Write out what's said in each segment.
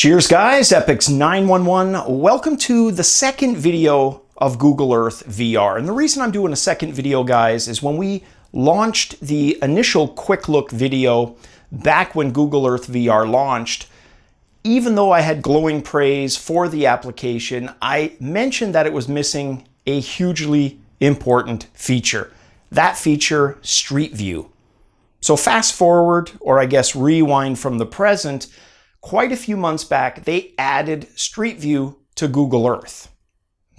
Cheers guys, Epix911. Welcome to the second video of Google Earth VR. And the reason I'm doing a second video, guys, is when we launched the initial quick look video back when Google Earth VR launched, even though I had glowing praise for the application, I mentioned that it was missing a hugely important feature. That feature, Street View. So fast forward, or I guess rewind from the present, quite a few months back, they added Street View to Google Earth.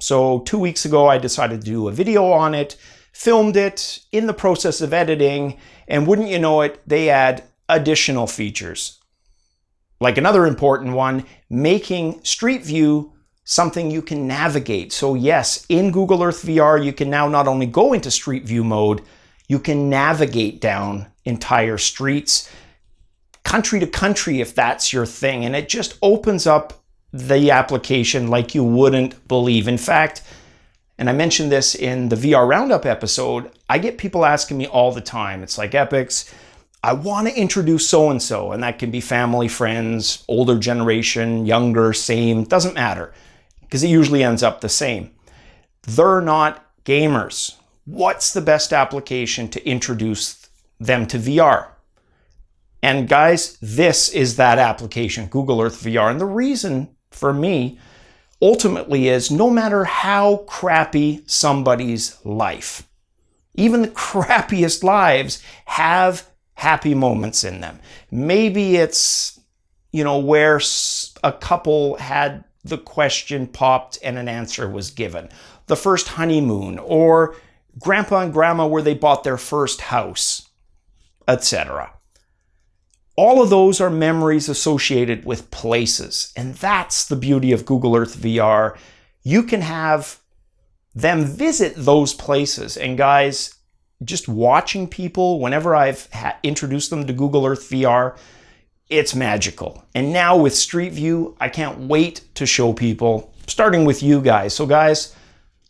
So 2 weeks ago, I decided to do a video on it, filmed it in the process of editing, and wouldn't you know it, they add additional features. Like another important one, making Street View something you can navigate. So yes, in Google Earth VR, you can now not only go into Street View mode, you can navigate down entire streets, country to country if that's your thing. And it just opens up the application like you wouldn't believe. In fact, and I mentioned this in the VR Roundup episode, I get people asking me all the time. It's like, Epix, I want to introduce so-and-so, and that can be family, friends, older generation, younger, same, doesn't matter, because it usually ends up the same. They're not gamers. What's the best application to introduce them to VR? And guys, this is that application, Google Earth VR. And the reason for me ultimately is no matter how crappy somebody's life, even the crappiest lives have happy moments in them. Maybe it's, where a couple had the question popped and an answer was given. The first honeymoon, or grandpa and grandma where they bought their first house, etc. All of those are memories associated with places. And that's the beauty of Google Earth VR. You can have them visit those places. And guys, just watching people, whenever I've introduced them to Google Earth VR, it's magical. And now with Street View, I can't wait to show people, starting with you guys. So guys,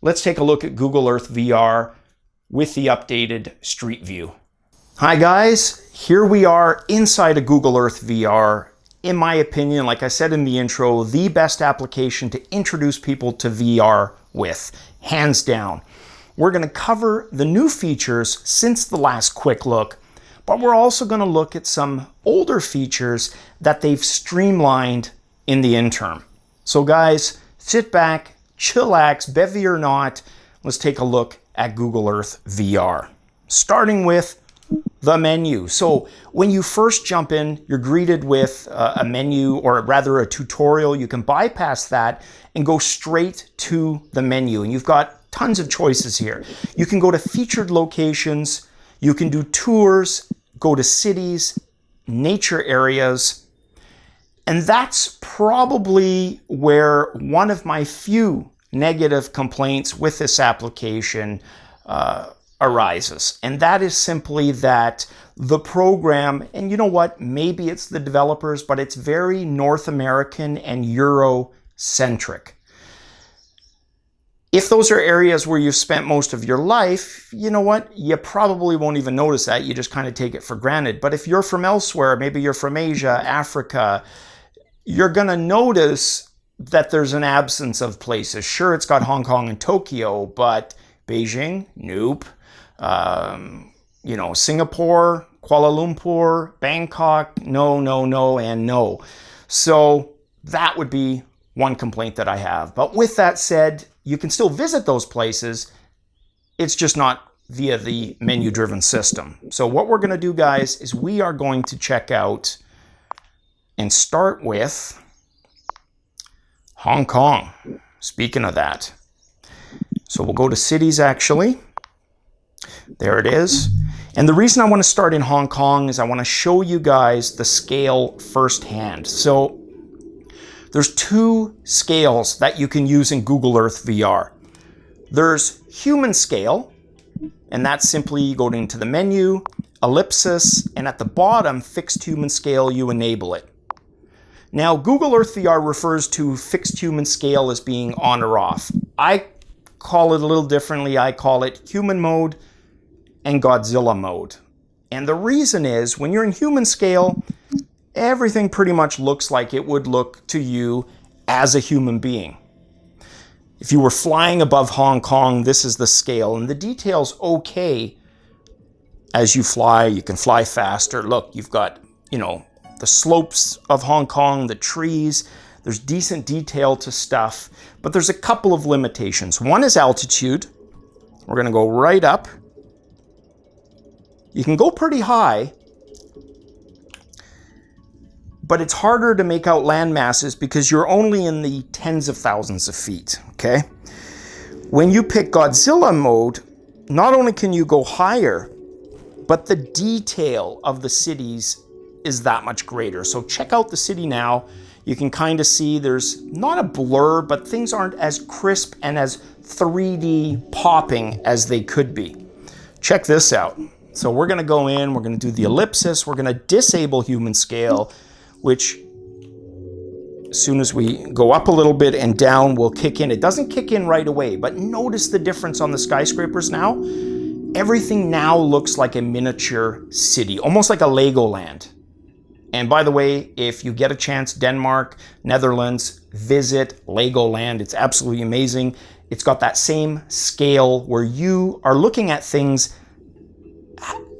let's take a look at Google Earth VR with the updated Street View. Hi guys, here we are inside of Google Earth VR. In my opinion, like I said in the intro, the best application to introduce people to VR with, hands down. We're going to cover the new features since the last quick look, but we're also going to look at some older features that they've streamlined in the interim. So guys, sit back, chillax, bevy or not, let's take a look at Google Earth VR. Starting with the menu. So when you first jump in, you're greeted with a menu, or rather a tutorial. You can bypass that and go straight to the menu. And you've got tons of choices here. You can go to featured locations, you can do tours, go to cities, nature areas. And that's probably where one of my few negative complaints with this application arises. And that is simply that the program, and you know what, maybe it's the developers, but it's very North American and Euro-centric. If those are areas where you've spent most of your life, you know what, you probably won't even notice that. You just kind of take it for granted. But if you're from elsewhere, maybe you're from Asia, Africa, you're going to notice that there's an absence of places. Sure, it's got Hong Kong and Tokyo, but Beijing, nope. Singapore, Kuala Lumpur, Bangkok, no, and no. So that would be one complaint that I have. But with that said, you can still visit those places. It's just not via the menu-driven system. So what we're going to do, guys, is we are going to check out and start with Hong Kong. Speaking of that. So we'll go to cities, actually. There it is. And the reason I want to start in Hong Kong is I want to show you guys the scale firsthand. So there's two scales that you can use in Google Earth VR. There's human scale, and that's simply you go into the menu, ellipsis, and at the bottom, fixed human scale, you enable it. Now, Google Earth VR refers to fixed human scale as being on or off. I call it a little differently. I call it human mode and Godzilla mode. And the reason is when you're in human scale, everything pretty much looks like it would look to you as a human being. If you were flying above Hong Kong, this is the scale, and the detail's okay as you fly. You can fly faster. Look, you've got, you know, the slopes of Hong Kong, the trees. There's decent detail to stuff, but there's a couple of limitations. One is altitude. We're going to go right up. You can go pretty high, but it's harder to make out land masses because you're only in the tens of thousands of feet, okay? When you pick Godzilla mode, not only can you go higher, but the detail of the cities is that much greater. So check out the city now. You can kind of see there's not a blur, but things aren't as crisp and as 3D popping as they could be. Check this out. So we're gonna go in, we're gonna do the ellipsis, we're gonna disable human scale, which as soon as we go up a little bit and down will kick in. It doesn't kick in right away, but notice the difference on the skyscrapers now. Everything now looks like a miniature city, almost like a Legoland. And by the way, if you get a chance, Denmark, Netherlands, visit Legoland. It's absolutely amazing. It's got that same scale where you are looking at things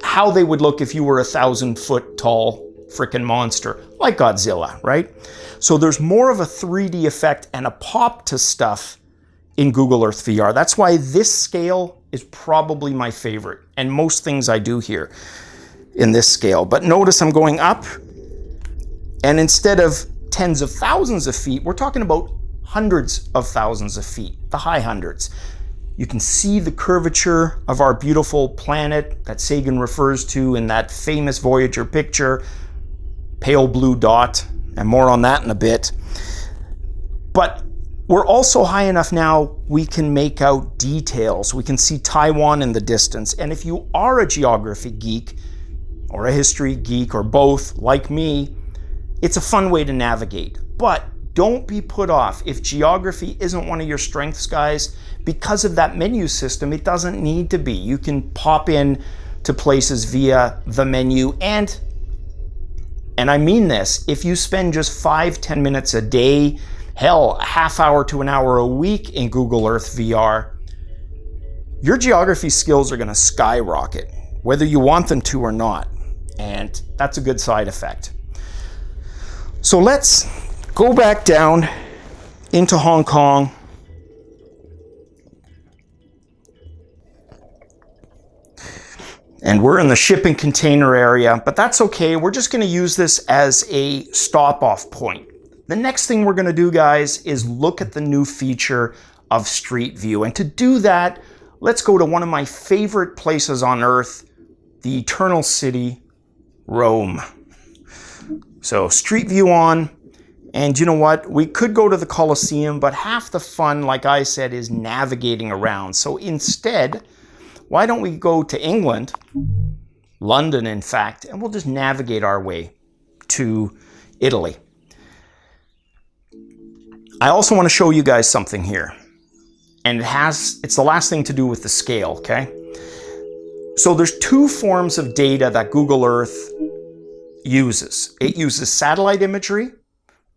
how they would look if you were 1,000-foot tall freaking monster, like Godzilla, right? So there's more of a 3D effect and a pop to stuff in Google Earth VR. That's why this scale is probably my favorite, and most things I do here in this scale. But notice I'm going up, and instead of tens of thousands of feet, we're talking about hundreds of thousands of feet, the high hundreds. You can see the curvature of our beautiful planet that Sagan refers to in that famous Voyager picture, pale blue dot, and more on that in a bit. But we're also high enough now we can make out details. We can see Taiwan in the distance. And if you are a geography geek or a history geek or both, like me, it's a fun way to navigate. But don't be put off. If geography isn't one of your strengths, guys, because of that menu system, it doesn't need to be. You can pop in to places via the menu, and I mean this, if you spend just 5-10 minutes a day, hell, a half hour to an hour a week in Google Earth VR, your geography skills are gonna skyrocket, whether you want them to or not. And that's a good side effect. So let's go back down into Hong Kong. And we're in the shipping container area, but that's okay. We're just gonna use this as a stop-off point. The next thing we're gonna do, guys, is look at the new feature of Street View. And to do that, let's go to one of my favorite places on Earth, the Eternal City, Rome. So Street View on, and you know what? We could go to the Colosseum, but half the fun, like I said, is navigating around. So instead, why don't we go to England, London in fact, and we'll just navigate our way to Italy. I also want to show you guys something here. And it's the last thing to do with the scale, okay? So there's two forms of data that Google Earth uses. It uses satellite imagery,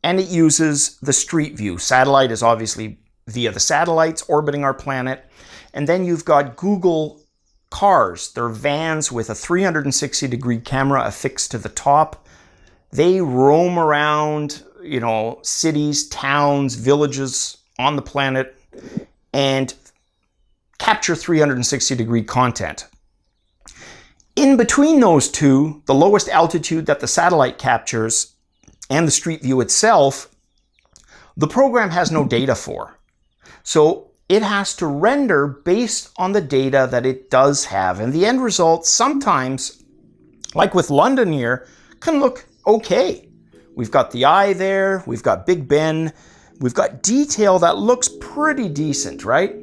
and it uses the Street View. Satellite is obviously via the satellites orbiting our planet. And then you've got Google cars. They're vans with a 360-degree camera affixed to the top. They roam around, you know, cities, towns, villages on the planet and capture 360-degree content. In between those two, the lowest altitude that the satellite captures and the Street View itself, the program has no data for. So it has to render based on the data that it does have. And the end result sometimes, like with London here, can look okay. We've got the eye there, we've got Big Ben, we've got detail that looks pretty decent, right?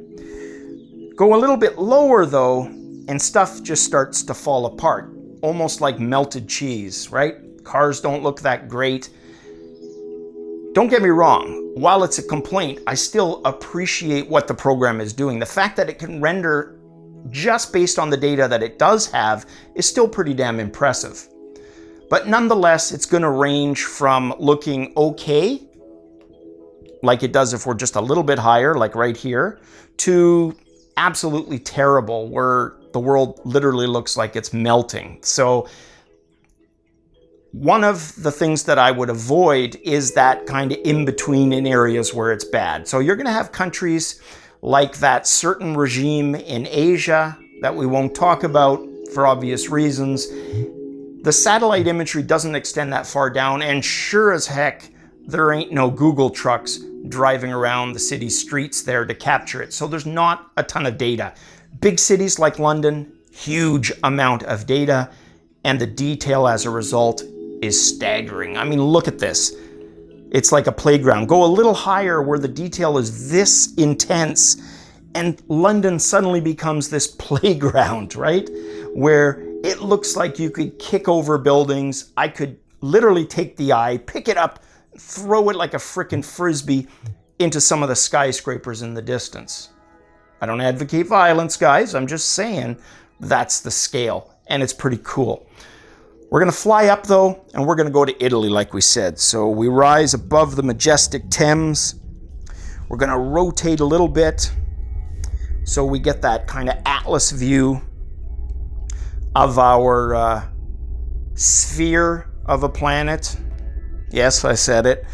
Go a little bit lower though, and stuff just starts to fall apart, almost like melted cheese, right? Cars don't look that great. Don't get me wrong, while it's a complaint, I still appreciate what the program is doing. The fact that it can render just based on the data that it does have is still pretty damn impressive. But nonetheless, it's going to range from looking okay, like it does if we're just a little bit higher, like right here, to absolutely terrible, where the world literally looks like it's melting. So one of the things that I would avoid is that kind of in-between in areas where it's bad. So you're going to have countries like that certain regime in Asia that we won't talk about for obvious reasons. The satellite imagery doesn't extend that far down, and sure as heck, there ain't no Google trucks driving around the city streets there to capture it. So there's not a ton of data. Big cities like London, huge amount of data, and the detail as a result is staggering. I mean, look at this. It's like a playground. Go a little higher where the detail is this intense, and London suddenly becomes this playground, right? Where it looks like you could kick over buildings. I could literally take the eye, pick it up, throw it like a frickin' frisbee into some of the skyscrapers in the distance. I don't advocate violence, guys. I'm just saying that's the scale, and it's pretty cool. We're going to fly up, though, and we're going to go to Italy, like we said. So we rise above the majestic Thames. We're going to rotate a little bit so we get that kind of atlas view of our sphere of a planet. Yes, I said it.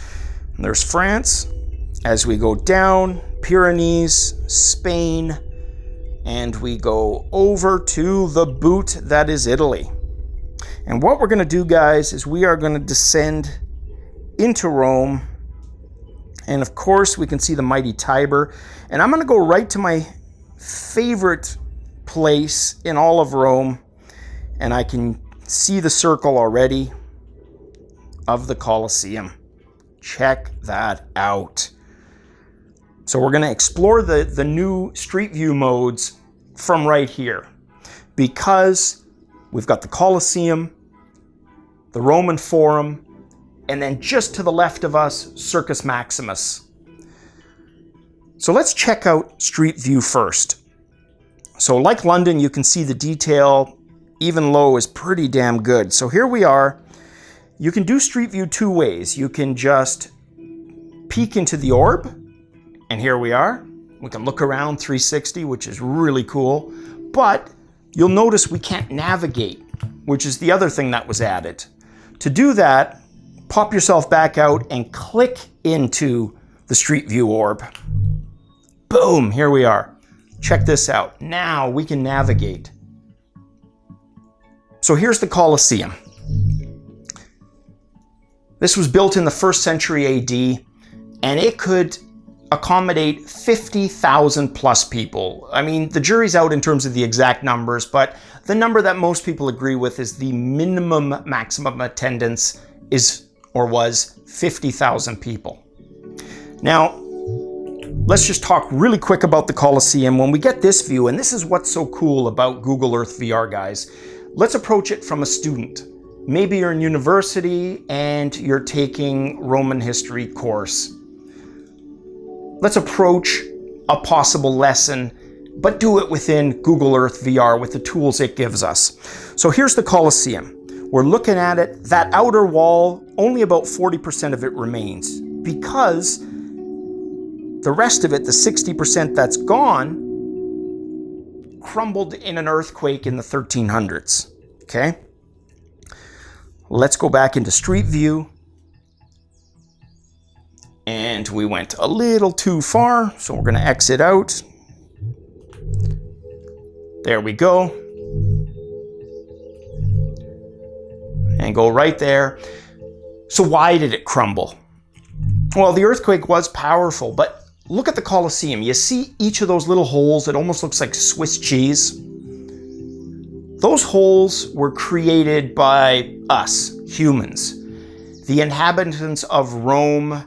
And there's France. As we go down, Pyrenees, Spain, and we go over to the boot that is Italy. And what we're going to do, guys, is we are going to descend into Rome. And of course, we can see the mighty Tiber. And I'm going to go right to my favorite place in all of Rome. And I can see the circle already of the Colosseum. Check that out. So we're going to explore the new Street View modes from right here, because we've got the Colosseum, the Roman Forum, and then just to the left of us, Circus Maximus. So let's check out Street View first. So like London, you can see the detail, even low, is pretty damn good. So here we are. You can do Street View two ways. You can just peek into the orb, and here we are. We can look around 360, which is really cool. But you'll notice we can't navigate, which is the other thing that was added. To do that, pop yourself back out and click into the Street View orb. Boom, here we are. Check this out. Now we can navigate. So here's the Colosseum. This was built in the 1st century AD, and it could accommodate 50,000 plus people. I mean, the jury's out in terms of the exact numbers, but the number that most people agree with is the minimum maximum attendance is, or was, 50,000 people. Now, let's just talk really quick about the Colosseum. When we get this view, and this is what's so cool about Google Earth VR, guys, let's approach it from a student. Maybe you're in university and you're taking Roman history course. Let's approach a possible lesson, but do it within Google Earth VR with the tools it gives us. So here's the Colosseum. We're looking at it. That outer wall, only about 40% of it remains, because the rest of it, the 60% that's gone, crumbled in an earthquake in the 1300s. Okay? Let's go back into Street View. And we went a little too far, so we're going to exit out. There we go. And go right there. So why did it crumble? Well, the earthquake was powerful, but look at the Colosseum. You see each of those little holes? It almost looks like Swiss cheese. Those holes were created by us, humans, the inhabitants of Rome.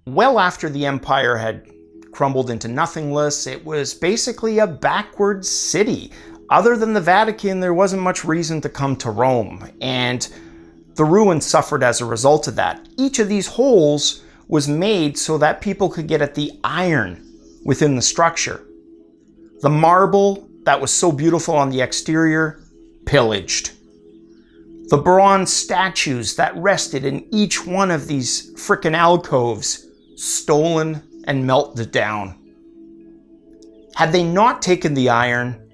Well after the empire had crumbled into nothingness, it was basically a backwards city. Other than the Vatican, there wasn't much reason to come to Rome, and the ruins suffered as a result of that. Each of these holes was made so that people could get at the iron within the structure. The marble that was so beautiful on the exterior, pillaged. The bronze statues that rested in each one of these frickin' alcoves, stolen and melted down. Had they not taken the iron,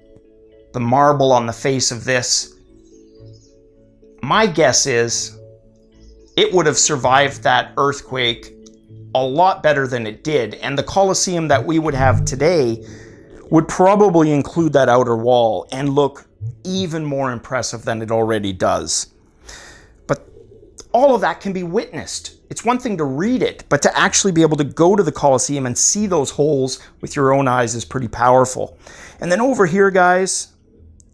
the marble on the face of this, my guess is it would have survived that earthquake a lot better than it did. And the Colosseum that we would have today would probably include that outer wall and look even more impressive than it already does. But all of that can be witnessed. It's one thing to read it, but to actually be able to go to the Colosseum and see those holes with your own eyes is pretty powerful. And then over here, guys,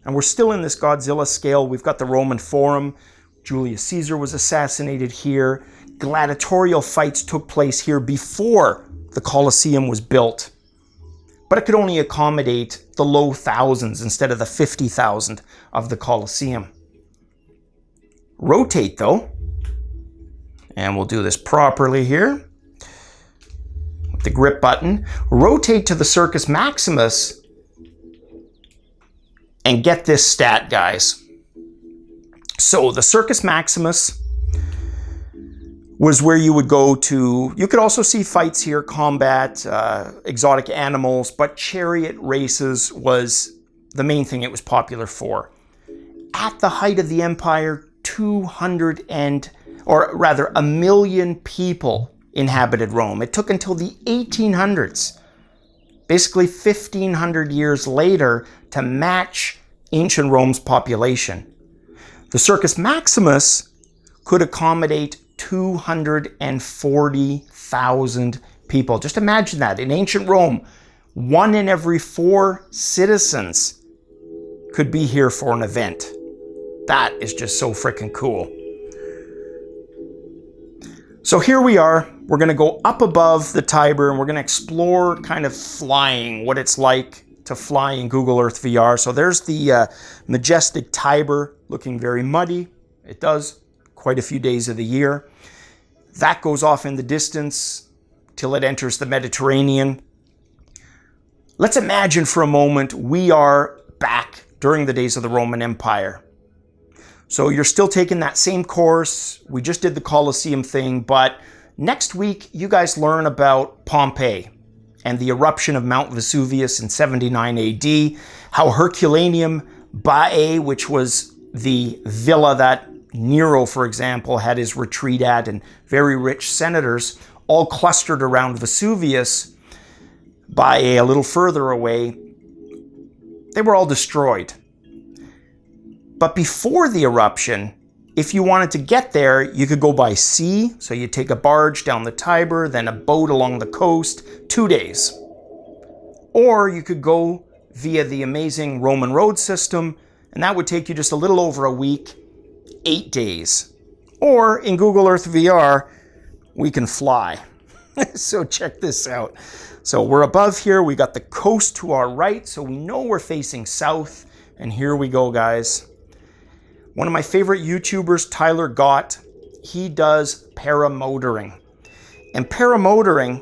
and we're still in this Godzilla scale, we've got the Roman Forum. Julius Caesar was assassinated here. Gladiatorial fights took place here before the Colosseum was built. But it could only accommodate the low thousands instead of the 50,000 of the Colosseum. Rotate though, and we'll do this properly here with the grip button. Rotate to the Circus Maximus and get this stat, guys. So the Circus Maximus was where you would go to, you could also see fights here, combat, exotic animals, but chariot races was the main thing it was popular for. At the height of the empire, 1 million people inhabited Rome. It took until the 1800s, basically 1,500 years later, to match ancient Rome's population. The Circus Maximus could accommodate 240,000 people. Just imagine that. In ancient Rome, 1 in every 4 citizens could be here for an event. That is just so freaking cool. So here we are. We're going to go up above the Tiber and we're going to explore kind of flying, what it's like to fly in Google Earth VR. So there's the majestic Tiber, looking very muddy. It does quite a few days of the year. That goes off in the distance till it enters the Mediterranean. Let's imagine for a moment we are back during the days of the Roman Empire. So you're still taking that same course. We just did the Colosseum thing, but next week you guys learn about Pompeii and the eruption of Mount Vesuvius in 79 AD, how Herculaneum Baiae, which was the villa that Nero, for example, had his retreat at, and very rich senators, all clustered around Vesuvius. Baiae, a little further away, they were all destroyed. But before the eruption, if you wanted to get there, you could go by sea. So you take a barge down the Tiber, then a boat along the coast, 2 days. Or you could go via the amazing Roman road system, and that would take you just a little over a week, 8 days. Or in Google Earth VR, we can fly. So check this out. So we're above here, we got the coast to our right, so we know we're facing south. And here we go, guys. One of my favorite YouTubers, Tyler Gott, he does paramotoring. And paramotoring,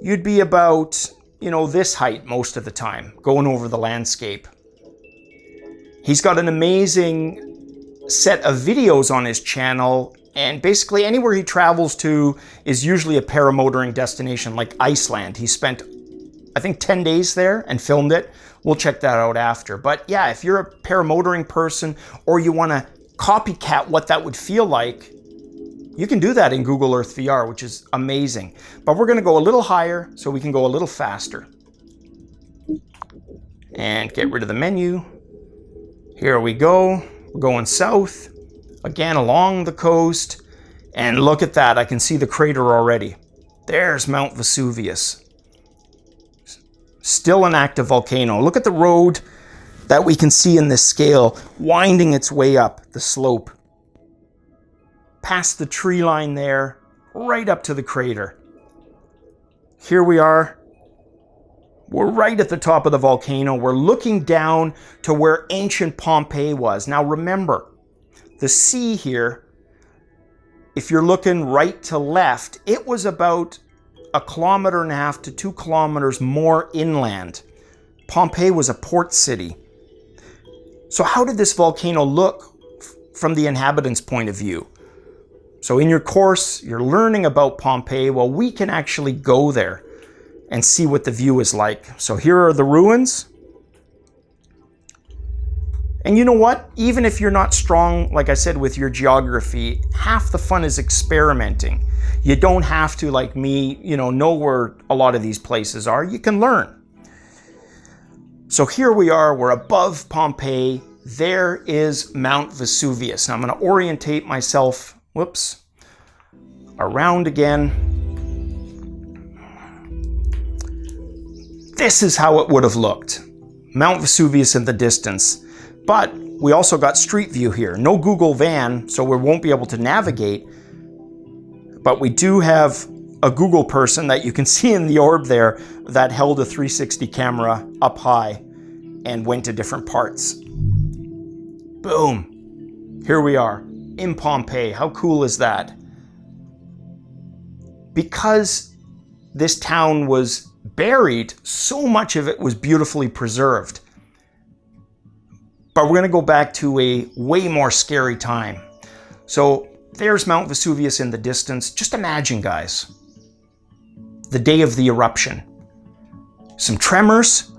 you'd be about, this height most of the time, going over the landscape. He's got an amazing set of videos on his channel, and basically anywhere he travels to is usually a paramotoring destination, like Iceland. He spent, I think, 10 days there and filmed it. We'll check that out after. But yeah, if you're a paramotoring person or you want to copycat what that would feel like, you can do that in Google Earth VR, which is amazing. But we're going to go a little higher so we can go a little faster. And get rid of the menu. Here we go. We're going south, again along the coast. And look at that, I can see the crater already. There's Mount Vesuvius. Still an active volcano. Look at the road that we can see in this scale, winding its way up the slope. Past the tree line there, right up to the crater. Here we are. We're right at the top of the volcano. We're looking down to where ancient Pompeii was. Now remember, the sea here, if you're looking right to left, it was about 1.5 kilometers to 2 kilometers more inland. Pompeii was a port city. So how did this volcano look from the inhabitants' point of view. So in your course, you're learning about Pompeii. Well, we can actually go there and see what the view is like. So here are the ruins. And you know what? Even if you're not strong, like I said, with your geography, half the fun is experimenting. You don't have to, like me, know where a lot of these places are. You can learn. So here we are, we're above Pompeii. There is Mount Vesuvius. Now I'm going to orientate myself, around again. This is how it would have looked. Mount Vesuvius in the distance. But we also got Street View here. No Google Van, so we won't be able to navigate. But we do have a Google person that you can see in the orb there that held a 360 camera up high and went to different parts. Boom. Here we are in Pompeii. How cool is that? Because this town was buried, so much of it was beautifully preserved. But we're going to go back to a way more scary time. So there's Mount Vesuvius in the distance. Just imagine, guys, the day of the eruption. Some tremors,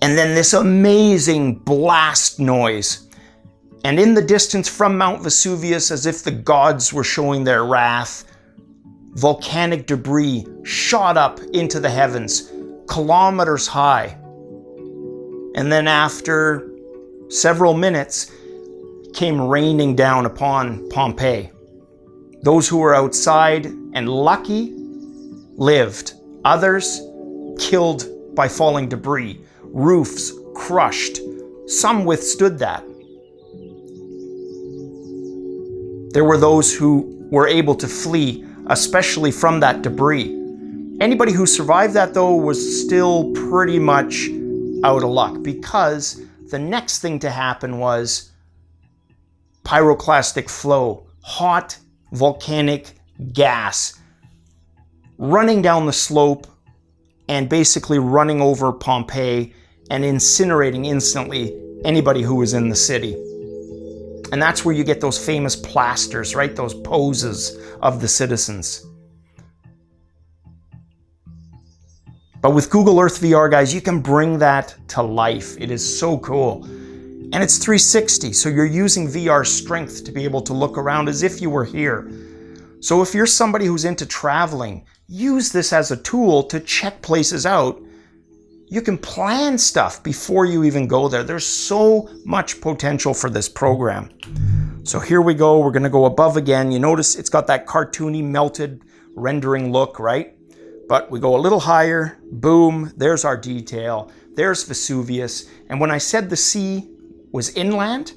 and then this amazing blast noise. And in the distance from Mount Vesuvius, as if the gods were showing their wrath, volcanic debris shot up into the heavens, kilometers high. And then after several minutes, came raining down upon Pompeii. Those who were outside and lucky lived. Others killed by falling debris. Roofs crushed. Some withstood that. There were those who were able to flee, especially from that debris. Anybody who survived that, though, was still pretty much out of luck, because the next thing to happen was pyroclastic flow, hot volcanic gas running down the slope and basically running over Pompeii and incinerating instantly anybody who was in the city. And that's where you get those famous plasters, right? Those poses of the citizens. But with Google Earth VR, guys, you can bring that to life. It is so cool. And it's 360, so you're using VR strength to be able to look around as if you were here. So if you're somebody who's into traveling, use this as a tool to check places out. You can plan stuff before you even go there. There's so much potential for this program. So here we go. We're going to go above again. You notice it's got that cartoony melted rendering look, right? But we go a little higher, boom, there's our detail, there's Vesuvius. And when I said the sea was inland,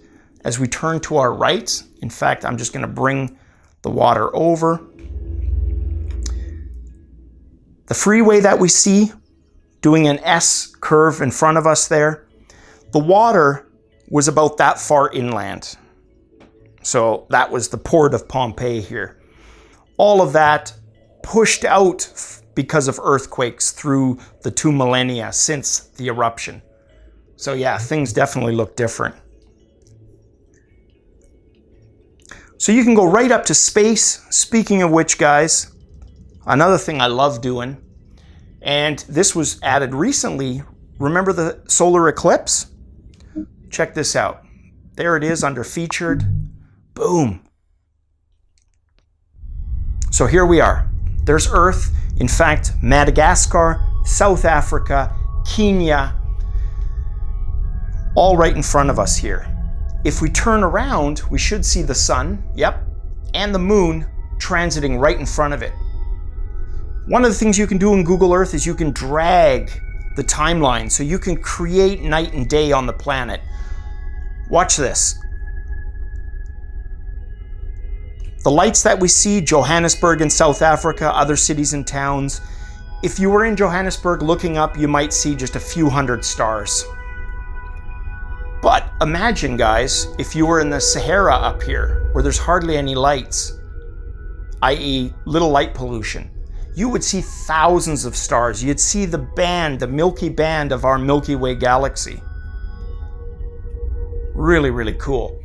as we turn to our right, in fact, I'm just gonna bring the water over. The freeway that we see, doing an S curve in front of us there, the water was about that far inland. So that was the port of Pompeii here. All of that pushed out because of earthquakes through the 2 millennia since the eruption. So yeah, things definitely look different. So you can go right up to space. Speaking of which, guys, another thing I love doing, and this was added recently, remember the solar eclipse? Check this out. There it is under featured. Boom. So here we are. There's Earth. In fact, Madagascar, South Africa, Kenya, all right in front of us here. If we turn around, we should see the sun, yep, and the moon transiting right in front of it. One of the things you can do in Google Earth is you can drag the timeline, so you can create night and day on the planet. Watch this. The lights that we see, Johannesburg in South Africa, other cities and towns. If you were in Johannesburg looking up, you might see just a few hundred stars. But imagine, guys, if you were in the Sahara up here, where there's hardly any lights, i.e. little light pollution, you would see thousands of stars. You'd see the band, the Milky Band of our Milky Way galaxy. Really, really cool.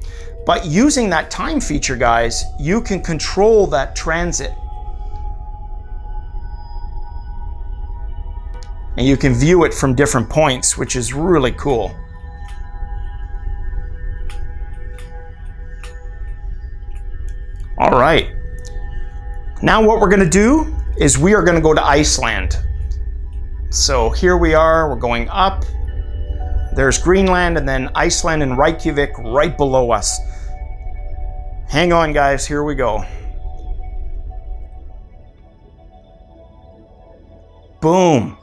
But using that time feature, guys, you can control that transit. And you can view it from different points, which is really cool. All right. Now what we're going to do is we are going to go to Iceland. So here we are, we're going up. There's Greenland and then Iceland and Reykjavik right below us. Hang on, guys, here we go. Boom.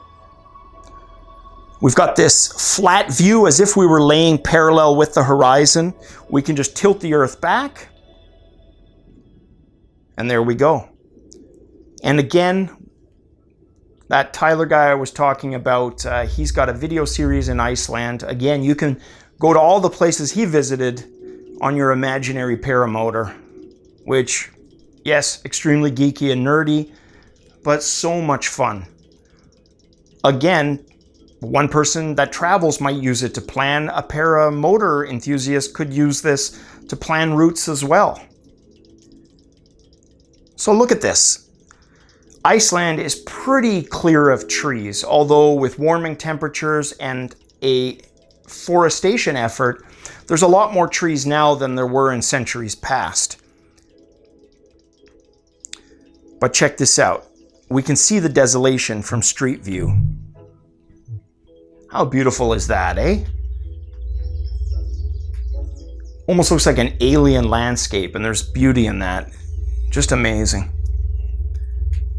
We've got this flat view as if we were laying parallel with the horizon. We can just tilt the Earth back. And there we go. And again, that Tyler guy I was talking about, he's got a video series in Iceland. Again, you can go to all the places he visited on your imaginary paramotor, which, yes, extremely geeky and nerdy, but so much fun. Again, one person that travels might use it to plan. A paramotor enthusiast could use this to plan routes as well. So look at this. Iceland is pretty clear of trees, although with warming temperatures and a forestation effort, there's a lot more trees now than there were in centuries past. But check this out. We can see the desolation from Street View. How beautiful is that, eh? Almost looks like an alien landscape, and there's beauty in that. Just amazing.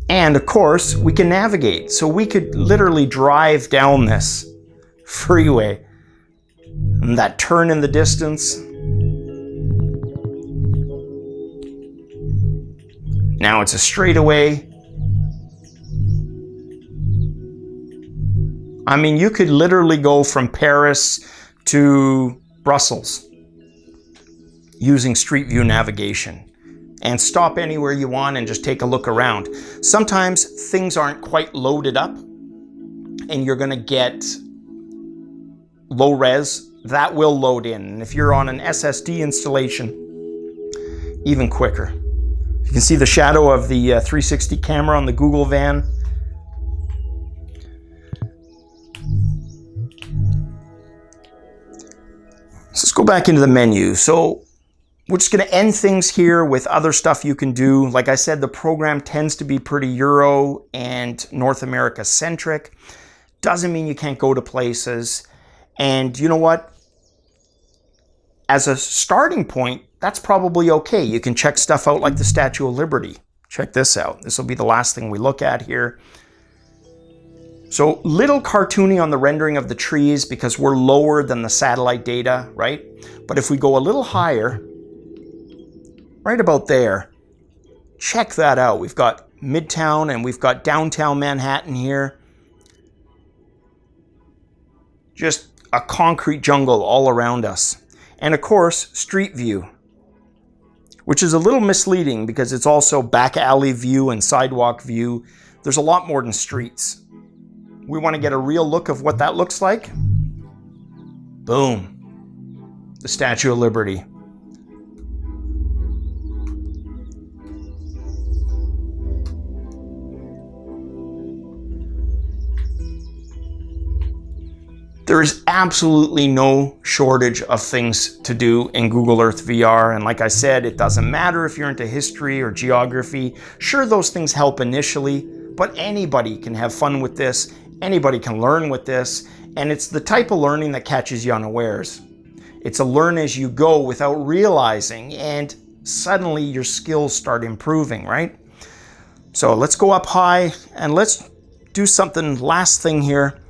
And of course, we can navigate. So we could literally drive down this freeway. And that turn in the distance. Now it's a straightaway. I mean, you could literally go from Paris to Brussels using Street View navigation and stop anywhere you want and just take a look around. Sometimes things aren't quite loaded up and you're going to get low res. That will load in. And if you're on an SSD installation, even quicker. You can see the shadow of the 360 camera on the Google van. So let's go back into the menu. So we're just going to end things here with other stuff you can do. Like I said, the program tends to be pretty Euro and North America centric. Doesn't mean you can't go to places. And you know what? As a starting point, that's probably okay. You can check stuff out like the Statue of Liberty. Check this out. This will be the last thing we look at here. So little cartoony on the rendering of the trees because we're lower than the satellite data, right? But if we go a little higher, right about there, check that out. We've got Midtown and we've got downtown Manhattan here. Just a concrete jungle all around us. And of course, Street View, which is a little misleading because it's also back alley view and sidewalk view. There's a lot more than streets. We want to get a real look of what that looks like. Boom. The Statue of Liberty. There is absolutely no shortage of things to do in Google Earth VR. And like I said, it doesn't matter if you're into history or geography. Sure, those things help initially, but anybody can have fun with this. Anybody can learn with this. And it's the type of learning that catches you unawares. It's a learn as you go without realizing, and suddenly your skills start improving, right? So let's go up high and let's do something, last thing here.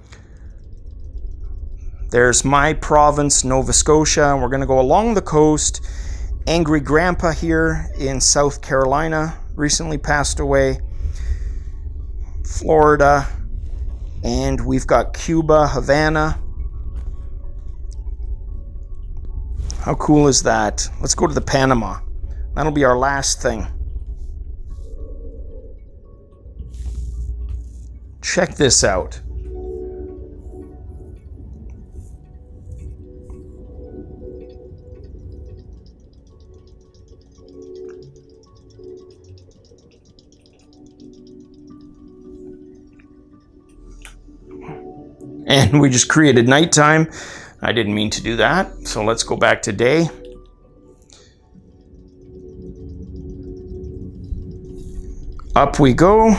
There's my province, Nova Scotia. We're going to go along the coast. Angry Grandpa here in South Carolina recently passed away. Florida. And we've got Cuba, Havana. How cool is that? Let's go to the Panama. That'll be our last thing. Check this out. And we just created nighttime. I didn't mean to do that. So let's go back to day. Up we go.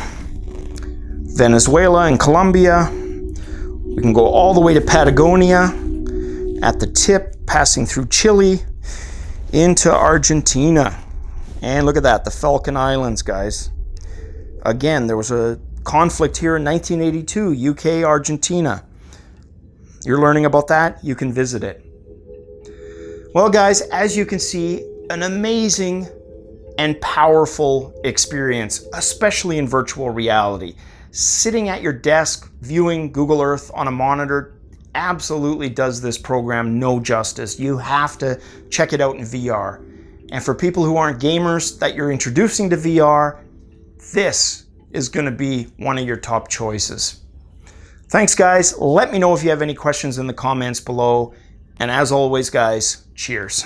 Venezuela and Colombia. We can go all the way to Patagonia at the tip, passing through Chile into Argentina. And look at that, the Falkland Islands, guys. Again, there was a conflict here in 1982, UK, Argentina. You're learning about that? You can visit it. Well, guys, as you can see, an amazing and powerful experience, especially in virtual reality. Sitting at your desk, viewing Google Earth on a monitor absolutely does this program no justice. You have to check it out in VR. And for people who aren't gamers that you're introducing to VR, this is going to be one of your top choices. Thanks, guys. Let me know if you have any questions in the comments below. And as always, guys, cheers.